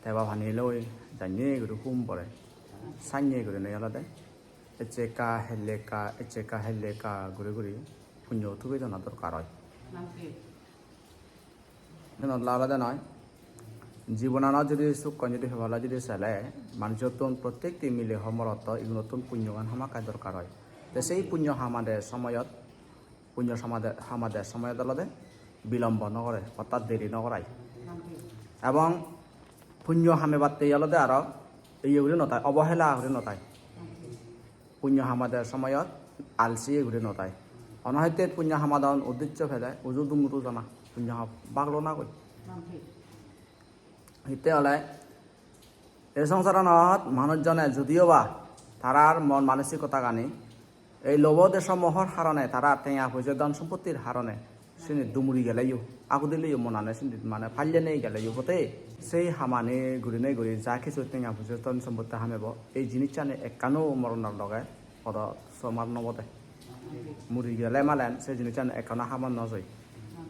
대바 반일로이 잔예 그리고 훔버래 산예 그러네 알아대 에체카 헬레카 그리고리 분요 투베도 나도 가라이 nên là đây nói জীবনানা যদি সুখ যদি ভালো যদি চলে মানুষের তো প্রত্যেকটি মিলে সমরত এই নতুন পুণ্যগান হামাকা দরকার হয় তো সেই পুণ্য হামাদের সময়ত পুণ্য হামাদের সময়ত আলাদা বিলম্ব নকরে অর্থাৎ দেরি নকরায় এবং পুণ্য হামে বাদতে আলাদা আরো এইগুলি নতায় অবহেলা করে নতায় পুণ্য হামাদের সময়ত আলসি এগুলি নতায় অনহত্যে পুণ্য হামাদান উদ্দেশ্য ফেলে উজু দুমুটু জানা পুণ্য বাগলো না কই তেতিয়াহ'লে এই সংসাৰত মানুহজনে যদিও বা তাৰাৰ মন মানসিকতা কানি এই লোভ দেশসমূহৰ হাৰণে তাৰা টেঙা হৈছে ধন সম্পত্তিৰ হাৰণে চিনি দুমুৰি গেলেও আগু দিলেও মনানে চিনি মানে ফালিয়ে নেই গেলেও হতে সেই হামানে ঘূৰি যা কিছু টেঙা হৈছে ধন সম্পত্তি হামেব এই জিনিসটানে একানো মৰণৰ লগাই পদ সমাৰ নবতে মুৰি গেলে মালেন সেই জিনিসটানে একানো হামান নজয়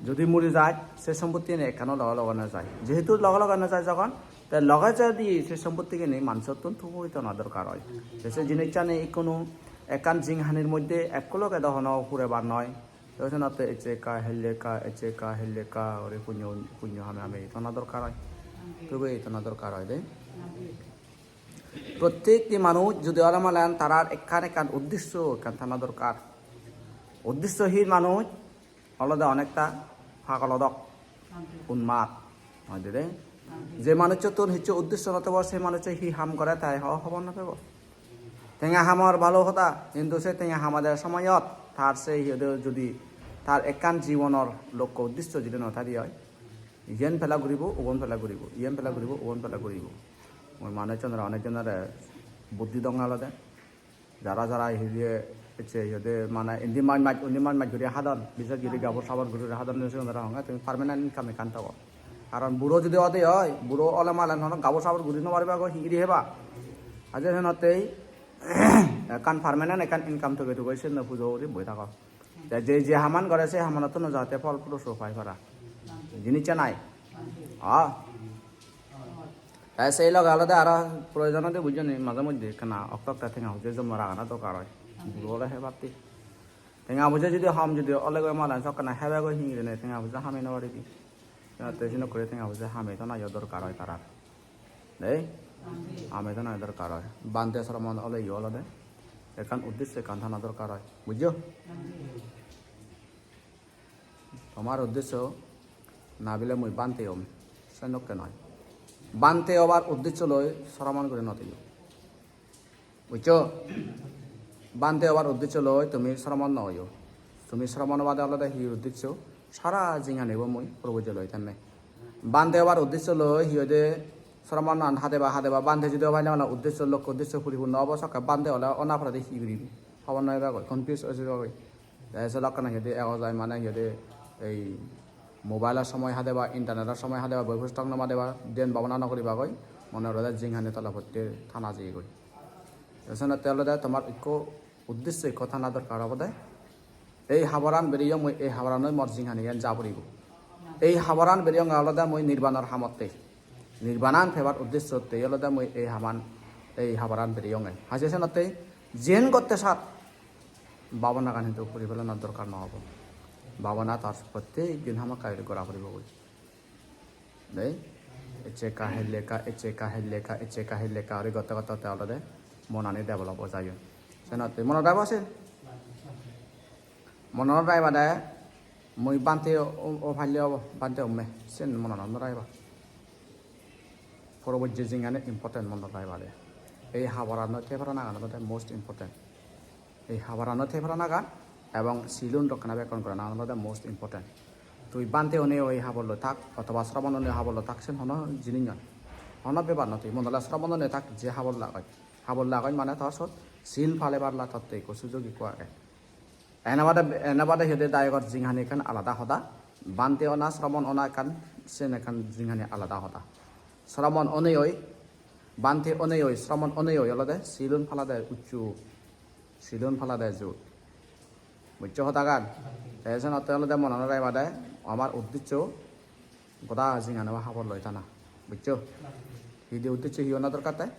যদি মরি যায় সে সম্পত্তি নিয়ে এখানেও লাগানো যায় যেহেতু লাগানো যায় যখন তাই লগাই দিয়ে সে সম্পত্তিকে নিয়ে মানুষের তো থুবইতো না দরকার হয় সে জিনিসটা নেই কোনো একান জিংহানির মধ্যে একলকে দহন ফুরে বার নয় তখন এচেকা হেলেকা ওরে পুণ্য হামে তো না দরকার হয় তবে তো না দরকার হয় দে প্রত্যেকটি মানুষ যদি ওরা মালেন তারার একান উদ্দেশ্য এখান থানা দরকার উদ্দেশ্যহীন মানুষ আলাদা অনেকটা ফাঁকলদক উন্মাদ হয় দে যে মানুষের তোর হচ্ছে উদ্দেশ্য নতব সেই মানুষের হি হাম করে তাই হব না পেব টেঙা হামার ভালো কথা কিন্তু সে টেঙা হামাদের সময়ত তার সেই যদি তার একান জীবনের লক্ষ্য উদ্দেশ্য যদি নথারি হয় ইয়েন ফেলা ঘুরিব ওগন ফেলা ঘুরিব ইয়েন ফেলা ঘুরিব ওগন ফেলা ঘুরিব ওই মানুষজনের অনেকজনের বুদ্ধি দঙ্গা আলাদা যারা হিরিয়ে ইহতে মানে ইন্দিমান মাছ ঘুরে হাদন বিশেষ করে গাবর সাবর ঘুরে হাদন তুমি পারমানেন্ট ইনকামে কান থাকো কারণ বুড়ো যদি অদে হয় বুড়ো অলে মালে গাবর সাবর ঘুরি নমারিবা হিরি হেবা আজ হেনতেই একান পারমানেন্ট একান ইনকাম থেকে তো সে পুজো বই থাকো যে হামান করে সে হামানত যাতে ফল পুরো পাই পারা জিনিসটা নাই তাই সেই লগে আলাদা আর প্রয়োজন বুঝছেন মাঝে মধ্যে কেনা অক্টা থেকে হচ্ছে জমা রাখানা দরকার হয় বুড়োলে হে বাতি টেঙা বুঝে যদি হাম যদি অলেগ মালান সকানা হেবে গো হিংরে নে টেঙা বুঝে হামে নবারি দি তেজিন করে টেঙা বুঝে হামে তো না দরকার হয় তারা দেই হামে তো না দরকার হয় বান্ধে সরমন অলে ইলদে একান উদ্দেশ্যে কান থানা দরকার হয় বুঝছো তোমার উদ্দেশ্য না বিলে মুই বানতে হম সে নকে নয় বানতে হবার উদ্দেশ্য লই সরমন করে নতিও বুঝছো বান্ধে হবার উদ্দেশ্য লই তুমি শ্রমণ নয় তুমি শ্রমণ বাদে আলাদা হি উদ্দেশ্য সারা জিঙা নেব মই প্রবুজ লই তেমনি বান্ধে হবার উদ্দেশ্য লই হিদে শ্রমণ হাদেবা বান্ধে যদি ভাই না উদ্দেশ্য লক্ষ্য উদ্দেশ্য পরিপূর্ণ অবসকা বান্ধে হলে অনাফরাদে হি করিবি খবর নয় বাগৈ কনফিউজ হয়েছে বাগৈ এসে লক্ষণ হিদে এগো যায় মানে হিদে এই মোবাইলের সময় হাদেবা ইন্টারনেটের সময় হাদেবা বই পুস্তক নমাদেবা দেন ভাবনা নকরিবাগৈ মনে হলে জিংহানি তলাপত্তি থানা যেয়ে গই এসে তেলদে তোমার ইকো উদ্দেশ্যে কথা না দরকার হব দে এই হাবরান বেরিয়ে মই এই হাবরানই মর জিংহানি যা পড়িব এই হাবরান বেরিয়ে আলাদা মই নির্বাণর হামতে নির্বাণান ফেবার উদ্দেশ্য আলাদা মই এই হাবরান বেরিয়ে হাসিছে নতে জেন করতে সাত বাবনা গান কিন্তু করি ফেলে না দরকার নহব বাবনা তার প্রত্যেক দিন হামা কায়রি করা পড়িব বই দেই এচেকা হেলেকা আর গত আলাদা মনানি ডেভেলপ যায় সেনাতে মনত রাখব আছে মনত রাখবা দে মই বানতে ও ভাল্য হব বানতে উমে সেন মনত রাখবা পরবর্তী জিঙানে ইম্পর্টেন্ট মনত রাখবা দে এই হাবরানো থেফরা নাগান মোস্ট ইম্পর্টেন্ট এই হাবরানো থেফরা নাগান এবং সিলুন রক্ষণাবেক্ষণ করা নাগান মোস্ট ইম্পর্টেন্ট তুই বানতে অনেও এই হাবল থাক অথবা শ্রবণ অনেও হাবল থাক সেন হন জিনিস হন বেবার নতুই মনলা শ্রবণ অনে থাক যে হাবল লাগাই মানে তোর সত সিল ফালে বারলা তত্ত্বে একো সুযোগ ইকুয়াকে এনাবাদে হেদে দায়গর জিংহানি খান আলাদা হতা বানতে অনা শ্রবণ অনা খান সেন এখান জিংহানি আলাদা হতা শ্রবণ অনেই বানতে অনেই শ্রবণ অনেই অলদে সিলুন ফালা দেয় উচ্চু সিলুন ফালা দেয় জোর বুঝছ হতা গান এজন অত্যলদে মনন রাইবাদে আমার উদ্দেশ্য গোটা জিংহানি হাবল লই থানা বুঝছো Hide uddiccho hiyo na দরকার তাই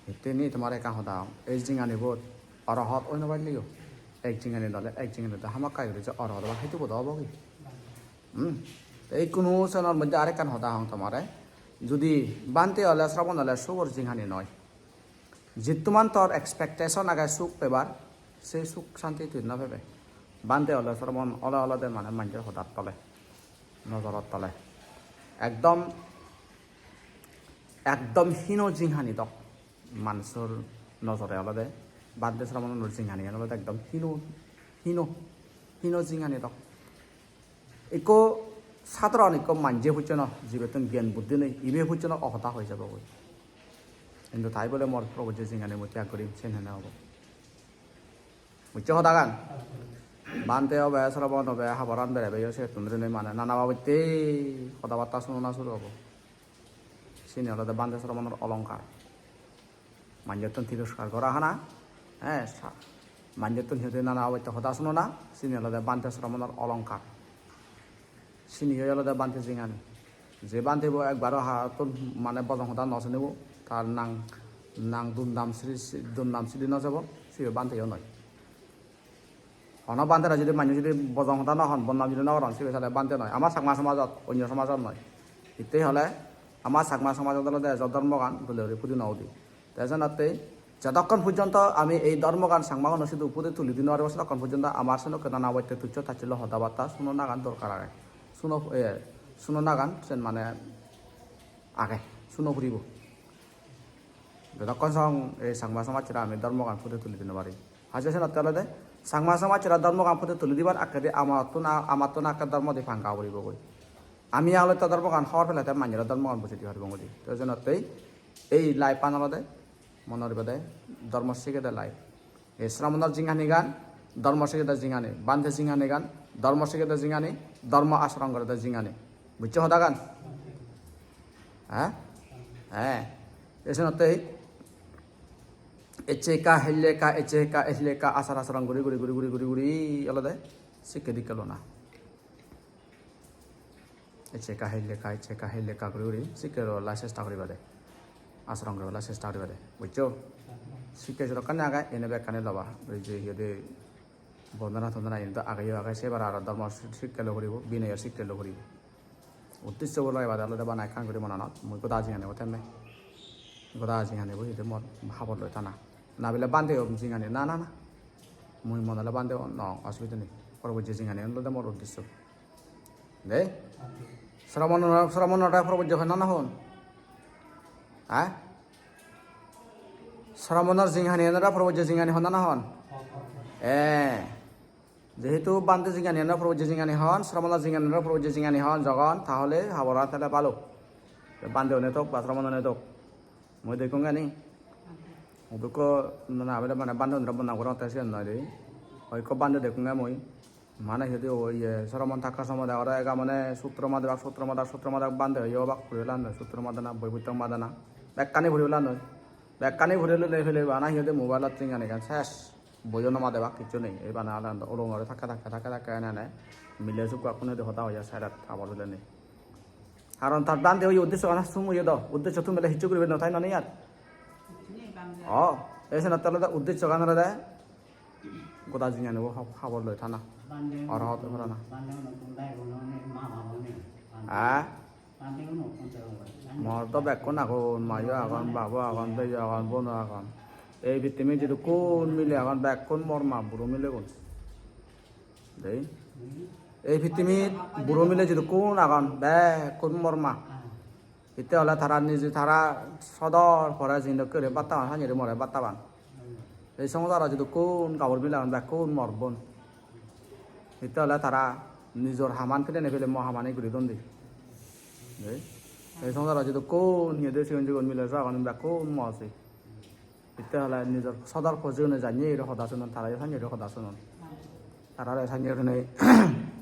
Itu ni tomare ka hoda ek jingani bot arahat oina bailiyo ek jingani dale ek jingani da hama kai রে arahat ba hetu boda hobo ki এই কোনো সনের মধ্যে আরেকখান হতা হং তোমারে যদি বানতে হলে শ্রবণ হলে সুখর জিংহানি নয় জিতুমান তোর এক্সপেকটেশন আগে সুখ পেবার সেই সুখ শান্তি তুই না ভেবে বানতে হলে শ্রবণ অলে অলদে মানে মানুষের হঠাৎ তলে নজরত তলে একদম একদম হীন জিংহানি দক মানুষের নজরে অলদে বাদে শ্রবণের জিংহানি অলদে একদম হীন হীন হীন জিংহানি দক ইকো সাধারণ ইকো মানজে হচ্ছে না জীবেতন জ্ঞান বুদ্ধি নেই ইবে হচ্ছে না অহতা হয়ে যাব কিন্তু তাই বলে মর প্রবজ্য জিংহানি মই ত্যাগ করি চেন হেনে হব বুঝছো হতা গান বানতে হবে শ্রবণ হবে হাবরান বেড়াবে সে তুন্দ্রে নেই মানে নানা বাবুতে কথাবার্তা শুনো না শুরু হবো সিনি হলে বান্ধে শ্রবণের অলঙ্কার মাঞ্জতন তিরস্কার করা হানা হ্যাঁ মাঞ্জতন হিতে নানা বাবুতে হতা শুনো না সিনি হলে বান্ধে শ্রবণের অলঙ্কার সিনি হয়ে হলে বান্ধে জিঙানি যে বান্ধিব একবারও হাতন মানে বজং হতা নচনিব তার নাং দুমদাম সিদি নযাব সে বান্ধেও নয় অন বান্ধে যদি মানুষ যদি বজং হতা নহন বদনাম যদি নহন সে তাহলে বান্ধে নয় আমার চাকমা সমাজত অন্য সমাজত নয় ইতেই হলে আমার চাকমা সমাজত হলে এজ ধর্মগান দলীয় ফুটি নদী তেজনতে যতক্ষণ পর্যন্ত আমি এই ধর্মগান সাংমাগান শুধু উপরে তুলি দিন আর তখন পর্যন্ত আমার সঙ্গে কেনা বৈতে তুচ্ছ থাকছিল হতাবার্তা শুনো না গান দরকার আগে শুনো না গান মানে আগে শুনো ফুরিব যতক্ষণ সং এই সাংমা সমাজরা আমি ধর্মগান ফুটে তুলি দিন পারি হাজেছে না তাহলে সাংমা সমাজরা ধর্মগান ফুটে তুলি দিবার আগে আমার তো না আকার ধর্ম দিয়ে ফাঙ্কা পড়িব গই আমি আলো তো ধর্মগান হওয়ার ফেলাতে মানুষেরা ধর্মগান বুঝে দিয়ে পারব গদি তেজনতেই এই লাই পানালদে মনের বেদে ধর্ম শিখে লাই এই শ্রামণর জিঙানি গান ধর্ম শিখে জিঙানি বান্ধে জিঙানি গান ধর্ম শিখে জিঙানি ধর্ম আচরণ করে জিঙানি বুঝছো হতা গান হ্যাঁ হ্যাঁ এসনতেই এচেকা হেলেকা এচেকা এহলেকা আচার আচরণ ঘুরি ঘুরি ঘুরি ঘুরি ঘুরি ঘুরি আলাদা শিখে দিকেল না এচেকা হেলেকা ঘুরি ঘুরি শিখে লা চেষ্টা করিবা দে আচরণ করিবা চেষ্টা করিবা দে বুঝছো শিখে যতক্ষণ আগে এনে বেকানে লবা ওই যে ইয়ে বন্দনা তন্দনা কিন্তু আগাইও আগাই সেবার আর ধর্ম শিক্ষা লো করিব বিনয়ের শিক্ষা লো করিব উদ্দেশ্য বলো এবার আলাদা বানাই খান করি মনানত মই কথা জিঙানিব তেমনি কথা জিঙানিব সেইটো মোৰ ভাবত লৈ থানা নাবিলে বান্ধে জিঙানি না না না মই মনালে বান্ধে ন অসুবিধা নেই পরবর্তী জিঙানি আনলে মোর উদ্দেশ্য দে শ্রমণটা পরবর্তী হয় না হন হ্যাঁ শ্রমণের জিঙানি আনারা পরবর্তী জিঙানি হন না হন যেহেতু বান্ধে জিঙানি আনারা পরবর্তী জিঙানি হন শ্রমণের জিঙানি আনারা পরবর্তী জিঙানি হন যখন তাহলে হাবরা তাহলে ভালো বান্ধেও নেতক বা শ্রমণ নেতক মই দেখুন গানি ওদেরকে না বলে মানে বান্ধব বন্যা করা তাই নয় রে ওই কব বান্ধব দেখুন মই মানে যদি ওই শ্রমণ থাকার সময় ওরা এগা মানে সূত্র মাদাক বান্ধে হইও বাক ফুরিলা নয় সূত্র মাদানা বৈভূত মাদানা ব্যাগকানি ফুরিলা নয় ব্যাগকানি ফুরিলে লে ফেলে বানা সিহঁতে মোবাইলত চিঙানি গান শেষ বইও নমা দেবা কিছু নেই এই বানা ওলঙরে থাকে এনে মিলে চুকা কোনো হতা হয়ে যায় সাইডত আবার হলে নেই কারণ তার বান্ধে ওই উদ্দেশ্য আনা তুমি ইয়ে দাও উদ্দেশ্য তুমি মেলে হিচু করবে না তাই নয় আর এসে না তাহলে উদ্দেশ্য গানরে দেয় গোটা জিঙা নেব খাবার লই থানা আর হতে পারে না মর তো বেকুন এখন মাইয়া এখন বাবু এখন বেজা এখন বোন এখন এই ভিত্তিমে যদি কোন মিলে এখন বেকুন মর মা বুড়ো মিলে কোন দেই এই ভিত্তিমে বুড়ো মিলে যদি কোন এখন বেকুন মর মা ইতে হলে তারা নিজে তারা সদর পরে জিন্দক করে বাত্তাবান হানি মরে বাত্তাবান এই সময় তারা যদি কোন কাপড় মিলে এখন বেকুন মরবন ইতে হলে তারা নিজের হামান ফেলে নেফেলে মহামানে ঘুরি দন্দি এই সময় তারা যদি কোন হিঁদে সিগন জিগন মিলে এখন বেকুন মরছে ইতে হলে নিজের সদর ফজিনে জানিয়ে এর সদা শুনুন তারা সানিয়ে সদা শুনুন তারা সানিয়ে নেই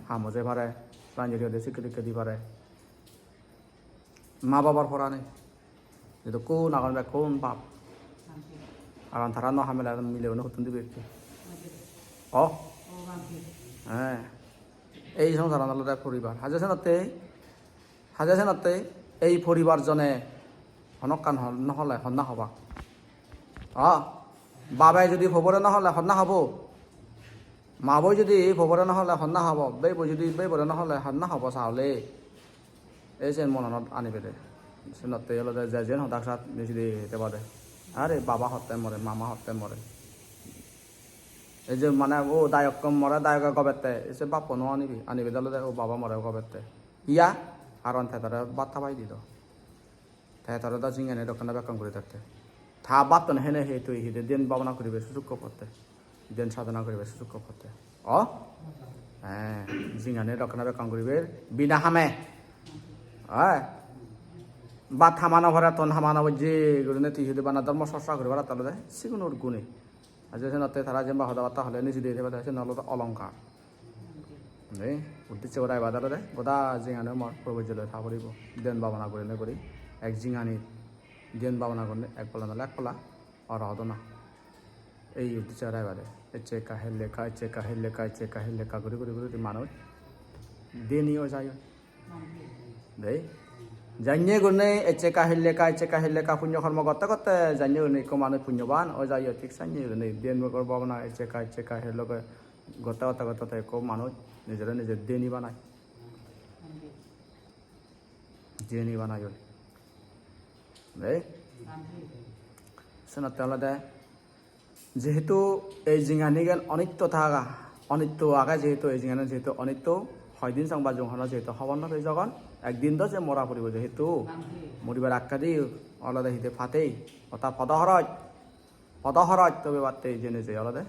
হামজে পারে সানিয়ে স্বীকৃতি দি পারে মা বাবার পড়া নেই যেহেতু কোন আগান কোন বাপ আগান তারা ন হামেলা মিলেও না হতুন দিবে হ্যাঁ এই সংসার আনলে পরিবার হাজার সাজেশনতে এই পরিবারজনে হনকান নহ'লে সন্না হবা বাবাই যদি খবরে নহ'লে সন্না হ'ব মাবই যদি খবরে নহ'লে সন্না হ'ব বেবই যদি বেবরে নহ'লে সন্না হ'ব চাহলে এই যেন মনত আনিবে দে সেনতে হলে যে যেন হতাক সাত বেশি দিয়ে দেবা দে আরে বাবা হত্যা মরে মামা হত্যা মরে এই যে মানে ও দায়ক মরে দায়ক গবেতে এসে বাপ ন আনিবি দলে ও বাবা মরে গবেতে ইয়া কারণ তারা বার্তা পাই দিত তারা দা জিঙে দোকানে বেকাম করে থাকতে থা বাতন হেনে হে তুই হিদে দেন ভাবনা করিবে সুযোগ করতে দেন সাধনা করিবে সুযোগ করতে হ্যাঁ জিঙানে দোকানে বেকাম করিবে বিনা হামে বা থামানো ভরা তন হামানো যে গুণে তুই হিদে বানা ধর্ম চর্চা করিবার তাহলে সিগুনোর গুণে আজ নতে তারা যে হদা বার্তা হলে নিজে দিয়ে দেবে নল অলংকার উদ্দেশ্য করা বাজারে গোদা জিঙানে মর প্রবজ্জলে থা করিব দেন ভাবনা করে করি এক জিঙানি দেন ভাবনা করলে এক পলা নাহলে এক পলা আর হতো না এই উদ্দেশ্য করা বাদে এচে কাহের লেখা এচে কাহের লেখা এচে কাহের লেখা করে করে করে মানুষ দেনিও যায় দেই জানিয়ে গুণে এচে কাহের লেখা পুণ্য কর্ম করতে করতে জানিয়ে গুণে কো মানুষ পুণ্যবান ও যাই ঠিক জানিয়ে গুণে দেন ভাবনা এচে কাহের লোক গতা গতা গতা কো মানুষ নিজের নিজের দেনি বানায় দেনি বানায় শোনাতে হলে যেহেতু এই জিঙানি গেল অনিত্য থাকা অনিত্য আগে যেহেতু এই জিঙানি যেহেতু অনিত্য হয়দিন সংবাদ জংহন যেহেতু হবন্ন হয়ে যখন একদিন তো যে মরা পড়ব যেহেতু মরিবার আখ্যা দি আলাদা হিতে ফাতেই অর্থা পদহরজ তবে বাড়তে জেনে যে আলাদা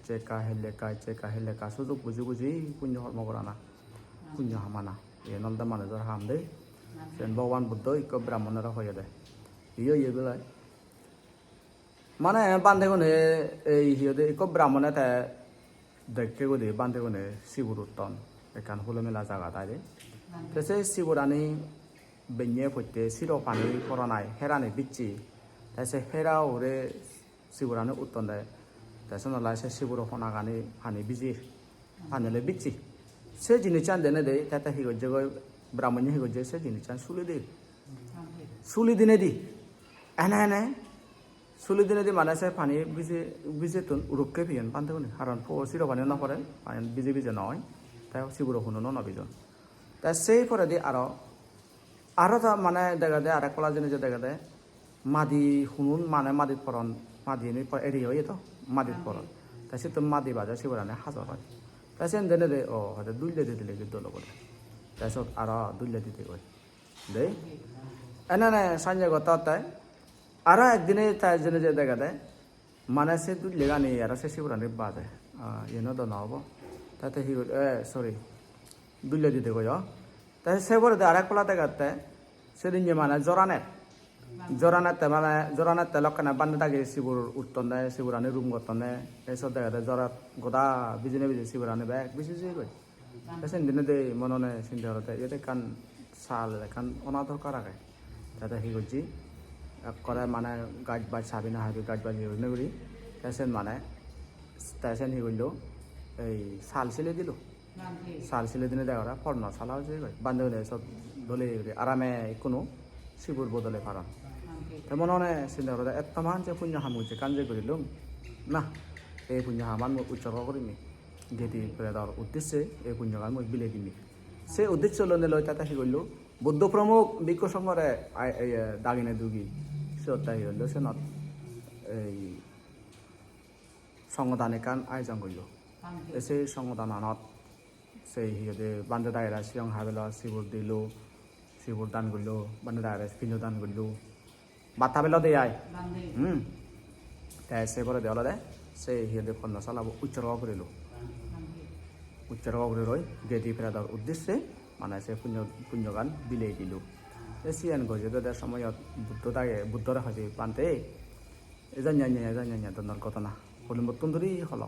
চেকা হেলেকা সুযোগ বুঝি বুঝি পুণ্য কর্ম করা না পুণ্য হামানা এ নলদা মানুষের হাম দেই সেন ভগবান বুদ্ধ ইক ব্রাহ্মণেরা হয়ে দেয় ইয়ে বেলায় মানে বান্ধে গুনে এই হিয়ে ইক ব্রাহ্মণে তে দেখে গুলি বান্ধে গুনে শিবুর উত্তন এখান হলো মেলা জায়গা তাই সে শিবুরানি বেঞ্ঞে পড়তে শির পানি পড়ানায় হেরানি বিচ্ছি তাই সে হেরা ওরে শিবুরানি উত্তন দেয় তাই শোনালাই সে শিবুর ফোনা গানি পানি বিজি পানিলে বিচ্ছি সে জিনিস দেনে দেয় তাতে হিগজ্জে ব্রাহ্মণ হিগজ্জে সে জিনিস সুলি দিনে দি এনে সুলি দিনে দি মানে সে পানি বিজে তুন উড়ুককে ফিয়েন পানতে কারণ চির পানি নপরে পানি বিজে নয় তাই শিবুর শুনো নবিজন তাই সেই পরে দি আরো তা মানে দেখা দেয় আর এক কলা জিনিস দেখা দেয় মাদি শুনুন মানে মাদিত পরন মাদি এরি হয়ে তো মাদিত পরন তাই সে তো মাদি বাজার শিবরানে হাজার হয় তাই সে দেনে দে হয়তো দুইলে দিতে লেগে দল করে তাৰপিছত আৰু দুইলে দিতে গৈ দেই এনে সাঞ্জে কথা তাই আৰু একদিনে তাই যেনে যে দেখা দেয় মানে সে দুইলে গানি আৰু সে শিবরানে বাজে এনে তো নহব তাতে সি সরি দুইলে দিতে গই তাই সে বলে আর এক পলা দেখাতে সেদিন যে মানে জরানেতে মানে জরানেতে লক্ষণে বান্ধে থাকে শিবুর উত্তর নেয় শিবুরানি রুম করতেন নেয় এইসব দেখাতে জরাত গোদা বিজনে শিবুরানি ব্যাগ বেশি গই সেদিনে দে মননে চিন্তা হতে ইয়াতে কান চাল এখন অনাদর করা গায় তাতে সি করছি করে মানে গাছ বাজ চাবি না হাবি গাছ বাজ হইনে করি তাইছেন মানে তাইছেন সি করলো এই চাল ছিলে দিল চাল ছিলে দিনে দেখা ফর্ণ চালা হয়েছে বান্ধে সব দলে আরামে কোনো শিবুর বদলে পারান তেমন অনেক চিন্তা করে এত মান যে পুণ্য হাম হচ্ছে কাঞ্জে করিলাম না এই পুণ্য হামান মই উৎসর্গ করিমি গেটি দেওয়ার উদ্দেশ্যে এই পুণ্য গান মই বিলে দিমি সে উদ্দেশ্য লনে লয় তাতে সি করলো বৌদ্ধ প্রমুখ বিজ্ঞ সংঘরে দাগিনে দুগি সে তাই হইল সে নত এই সংগদানে কান আয়োজন করল সেই সংগদানত সেই হিয়ে বান্ধে দায়রা সিয়ং হাবেলা শিবুর দিল শিবুর দান করলো বান্ধে দায়রা পিণ্ড দান করলো বাথা বেলা দিয়ে আয় তাই সে করে দেওয়া দেয় সেই হিয়ে ফল চালাব উচ্চর্গ করিল উচ্চর্গ করে রই গেটি ফেরা দেওয়ার উদ্দেশ্যে মানে সে পুণ্য গান বিলেই দিল সিয়ান গজে দেওয়ার সময়ত বুদ্ধরা হয়েছে পান্তে এজানিয়া দন্দর ঘটনা হলিম বর্তন ধরি হল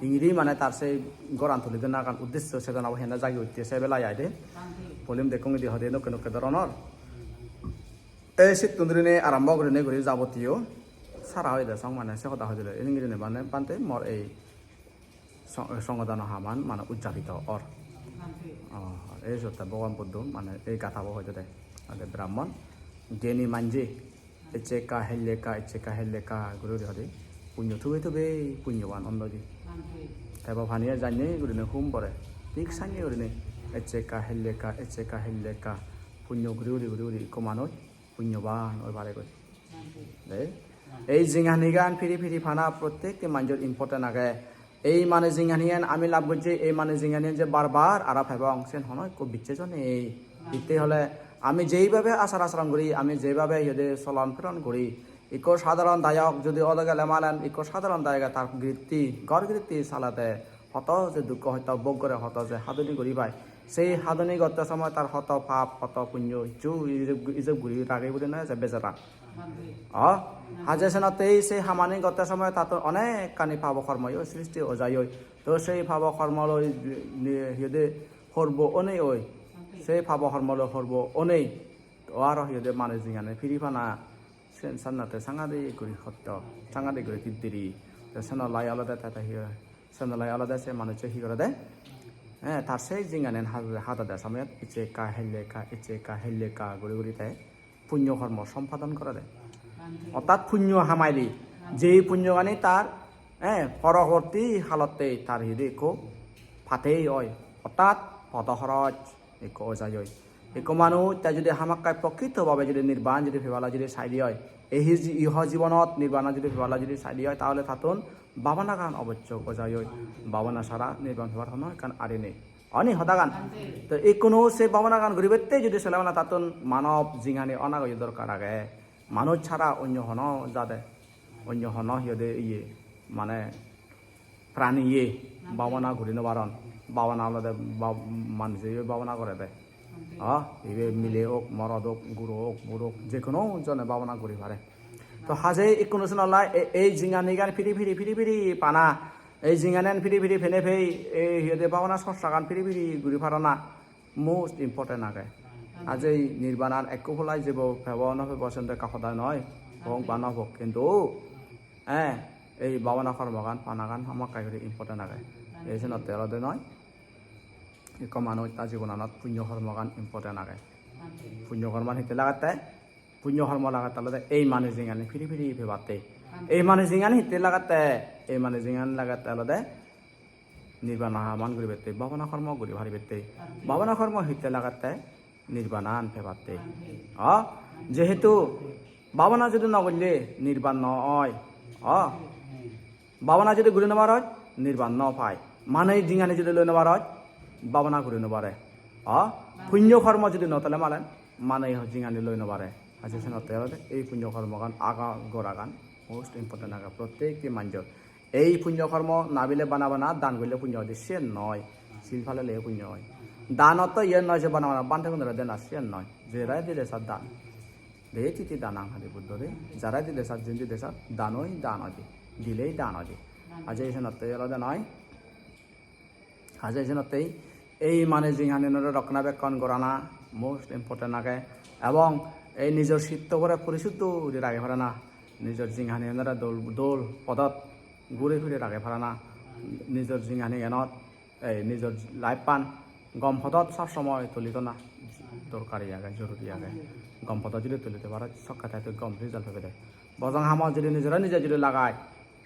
ইংরি মানে তার সেই গরান তুলি দেন কারণ উদ্দেশ্য সে জানাবো হেনা জাগি উঠতে সে বেলা আয় দে হলিম দেখুন দি হদে নকে ধরনের এই শীত তুন্দ্রিনে আরম্ভ করে ঘুরি যাবতীয় সারা হয়ে দেয় মানে সে কথা হয়ে দিল ইংরি মানে পান্তে মর এই সংগদান হামান মানে উদযাপিত অর এই সত্য ভগবান বুদ্ধ মানে এই কথা হয়তো দেয় ব্রাহ্মণ জ্ঞানী মানজি এচেকা হেলেকা গুরু হদে পুণ্য থুবে পুণ্যবান অন্নজি তারপর ভানিয়া জানি গুরিনে হুম পরে ঠিক সানি গুরিনে এচেকা হেলেকা পুণ্য গুরি কমানোর পুণ্যবান ওই বারে কই এই জিংহানি গান ফিরি ফানা প্রত্যেকটি মানুষের ইম্পর্টেন্ট আগে এই মানে জিংহানিয়ান আমি লাভ করছি এই মানে জিংহানিয়ান যে বারবার আরা ফেবং সেন হনয় কো বিচ্ছেজন এই ইতে হলে আমি যেইভাবে আচার আচরণ করি আমি যেভাবে ইহদে চলন ফেরন করি ইকো সাধারণ দায়ক যদি অদগেলে মালেন ইকো সাধারণ দায়ক তার বৃত্তি গড় বৃত্তি চালাতে হত যে দুঃখ হয়তো ভোগ করে হত যে সাধনী করি পায় সেই সাধনী করতে সময় তার হত পাপ হত পুণ্য ইচু ইজব ঘুরি রাগে বলে নয় যে বেচারা হাজেসেনতেই সেই হামানি গত সময় তাত অনেক কানি ভাব কর্মই সৃষ্টি ও যায় তো সেই ভাব কর্মলৈ সিহঁতে সর্ব অনেই ওই সেই ভাব কর্মলৈ সর্ব অনেই তো আর সিহঁতে মানে জিঙানে ফিরি ফানা সান্নাতে সাংগাদি কৰি সত্য সাংগাদি কৰি তিদ্দিৰি সেনলাই আলাদা তাতে সেনলাই আলাদা সে মানুষ হি করে দেয় হ্যাঁ তার সেই জিঙানে হাতা দেয় সময় ইচেকা হেলেকা গুড়ি তাই পুণ্য কর্ম সম্পাদন করে দেয় অর্থাৎ পুণ্য হামাইলি যেই পুণ্যগানি তার পরবর্তী হালতে তার হৃদয় একো ফাটেই হয় অর্থাৎ পদহরজ একো অজায় একো মানুষ তাই যদি হামাকায় প্রকৃতভাবে যদি নির্বাণ যদি ফেবালা যদি চাইলি হয় এই ইহ জীবনত নির্বাণা যদি ফেবালা যদি চাইলি হয় তাহলে তাতন বাবানা গান অবশ্য অজায় বাবানা সারা নির্বাণ ফেবার নয় কারণ আরে নেই অনি হতাগান তো এই কোনো সে বাবানা গান গরিবেতে যদি চলে না তাতন মানব জিঙানি অনাগয় দরকার আগে মানুষ ছাড়া অন্য হন যাতে অন্য হন সিহঁতে মানে প্রাণী বাবনা ঘূৰি নবাৰণ বাবনা আলাদা মানুষে বাবনা করে দেয় ইবে মিলে হোক মরদ হোক গুরু হোক বুড়ো হোক যে কোনো জনে বাবনা ঘুরি পারে তো হাজে কোনো শোনাল্লা এই জিঙানি গান ফিরি পানা এই জিঙানেন ফিরি ফেনে ফেই এই সিহঁতে বাবনা সস্তা গান ফিরি ঘুরি পারা না মোস্ট ইম্পর্টেন্ট আগে আজ এই নির্বাণার একো ফলাই যাব ফেবন বসন্ত কাকদা নয় হোক বা নহওক কিন্তু এই বাবনা কর্মগান পানাগান আমাক কাইগরি ইম্পর্টেন্ট আগে এই জন্য তেলতে নয় এক মানুষ তার জীবনানত পুণ্য কর্মগান ইম্পর্টেন্ট আগে পুণ্য কর্মান হিতে লাগাতে পুণ্য কর্ম লাগাতে এই মানে জিঙানি ফিরি ফেবাতে এই মানে জিঙানি হিতে লাগাতে এই মানে জিঙানি লাগাতে আলাদা নির্বাণ মান করি বেতে বাবনা কর্ম করি ভারি বেতে বাবনা কর্ম হিতে লাগাতে নির্বাণান ফেবাতে যেহেতু বাবনা যদি নগরলে নির্বাণ নয় বাবনা যদি ঘুরে নেবার হয় নির্বাণ ন পায় মানে জিঙানি যদি লই নেবার হয় বাবনা ঘুরে নেবারে পুণ্য কর্ম যদি নতলে মালেন মানে জিঙানি লই নেবারে আছে সে নতে এই পুণ্য কর্মগান আগা গোড়াগান মোস্ট ইম্পর্টেন্ট আগা প্রত্যেকটি মানুষের এই পুণ্যকর্ম নাবিলে বানাবানা দান করলে পুণ্য হয় সে নয় শিলফালে লে পুণ্য হয় দানত ইয়ে নয় যে বানাবানা বানতে কোনো দেন সে নয় যে রায় দিলে সার দান দে তিতি দান আঙাদি বুদ্ধ রে যারা দিলে সার জিন দিলে সার দানই দান অদি দিলেই দান অদি আজ এই নতে আলাদা নয় আজ এই নতেই এই মানে জিহানিনের রক্ষণাবেক্ষণ করানা মোস্ট ইম্পর্টেন্ট আগে এবং এই নিজের চিত্ত করে পরিশুদ্ধ রাগে পারে না নিজের জিহানিনের দোল পদত ঘুরে ফিরে রাগে পারে না নিজের জিহানি জ্ঞানত এই নিজের লাইফ পান গম পদত সব সময় তুলিত না দরকারি আগে জরুরি আগে গম পদত যদি তুলিতে পারে সকালে তাই গম রেজাল্ট হবে দেয় বজং হামত যদি নিজেরা নিজে যদি লাগায়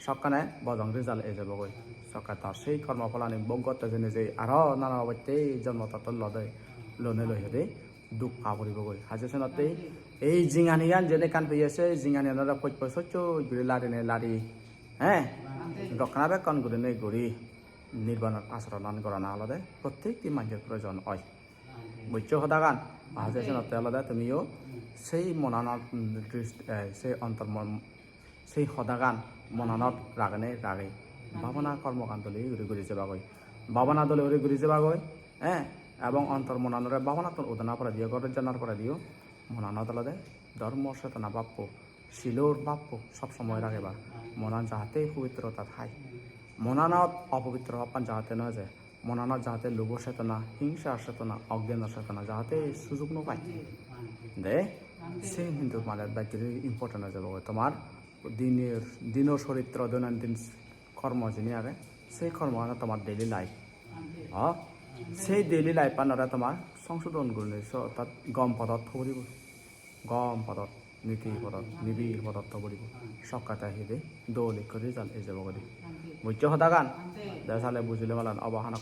সকানে বজং রেজাল্ট এই যাবগৈ সকাল তার সেই কর্মফলানি বজ্ঞত যে নিজে আরো নানা অবত্যেই জন্ম তত্ত্ব লদে লনে লৈ হেঁটে দুখ পা পৰিবগৈ হাজেচনতে এই জিঙানিয়ান যেনে কাণ পেয়ে আছে জিঙানিয়ানরা পৈপ্য সহ্য ঘুরে লাড়ি রক্ষণাবেক্ষণ ঘুরে ঘুরি নির্বাণের আচরণ করা না আলাদা প্রত্যেকটি মানুষের প্রয়োজন হয় বুঝছো সদাগান হাজেচনতে আলাদা তুমিও সেই মনানত সেই অন্তর্মন সেই সদাগান মনানত রাগে ভাবনা কর্মকাণ্ড ঘুরি যাবাগৈ ভাবনা দলে ঘুরি যাবাগৈ এবং অন্তর মনানরে ভাবনাতন উদনা পরে দিও গরের জানার পরে দিও মনানত আলাদা ধর্ম চেতনা বাপ্য শিলোর বাপ্য সবসময় রাখেবা মনান যাহাতে পবিত্রতা থায় মনানত অপবিত্র হপান যাহাতে নয় যায় মনানত যাহাতে লোভ চেতনা হিংসা চেতনা অজ্ঞান চেতনা যাহাতে সুযোগ নপায় দে সে কিন্তু মানে ব্যক্তির ইম্পর্টেন্ট হয়ে যাব তোমার দিনের চরিত্র দৈনন্দিন কর্ম যিনি আগে সেই কর্ম তোমার ডেইলি লাইফ সেই ডেইলি লাইফ পার্টনারে তোমার সংশোধন করলে অর্থাৎ গম পদার্থ বলিব গম পদার্থ নীতি পদার্থ নিবিড় পদার্থ বলিব সকাতে আহিলে দৌলিক রিজাল্ট এই যাব করি বুঝছো হতা গান দেখা বুঝিলে মালান অবহান